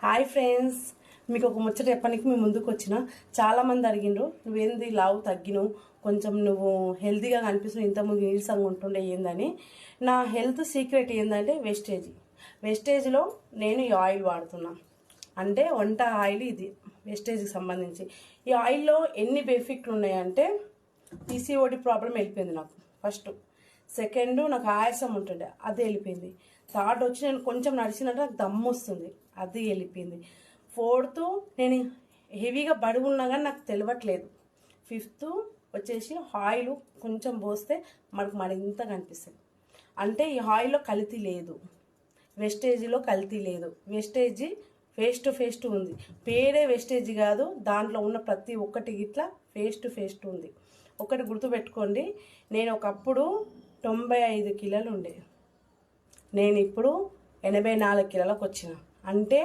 Hi friends, మీకు ఒక ముచ్చట చెప్పడానికి మీ ముందుకు వచ్చిన. చాలామంది అడిగిండ్రు, నువ్వేంది లావు తగ్గినవు, కొంచెం నువ్వు హెల్తీగా కనిపిస్తున్నావు, ఇంతకుముందు నీరసంగా ఉంటుండే ఏందని. నా హెల్త్ సీక్రెట్ ఏంటంటే వెస్టేజ్లో నేను ఈ ఆయిల్ వాడుతున్నా. అంటే వంట ఆయిల్ ఇది, వెస్టేజ్కి సంబంధించి. ఈ ఆయిల్లో ఎన్ని బెనిఫిట్లు ఉన్నాయంటే, పీసీఓడి ప్రాబ్లం వెళ్ళిపోయింది నాకు ఫస్ట్. సెకండ్, నాకు ఆయాసం ఉంటుండే, అది వెళ్ళిపోయింది. థర్డ్ వచ్చి నేను కొంచెం నడిచినట్టు నాకు దమ్ము వస్తుంది, అది వెళ్ళిపోయింది. ఫోర్త్, నేను హెవీగా బరువు ఉన్నా కానీ నాకు తెలియట్లేదు. ఫిఫ్త్ వచ్చేసి ఆయిల్ కొంచెం పోస్తే మనకు మరింత కనిపిస్తుంది. అంటే ఈ ఆయిల్లో కల్తీ లేదు, వెస్టేజ్లో కల్తీ లేదు. వెస్టేజ్ ఫేస్ టు ఫేస్ ఉంది, పేరే వెస్టేజ్ కాదు, దాంట్లో ఉన్న ప్రతి ఒక్కటి ఇట్లా ఫేస్ టు ఫేస్ ఉంది. ఒకటి గుర్తుపెట్టుకోండి, నేను ఒకప్పుడు 95 కిలోలు ఉండే, నేను ఇప్పుడు 84 కిలోలకు వచ్చిన. అంటే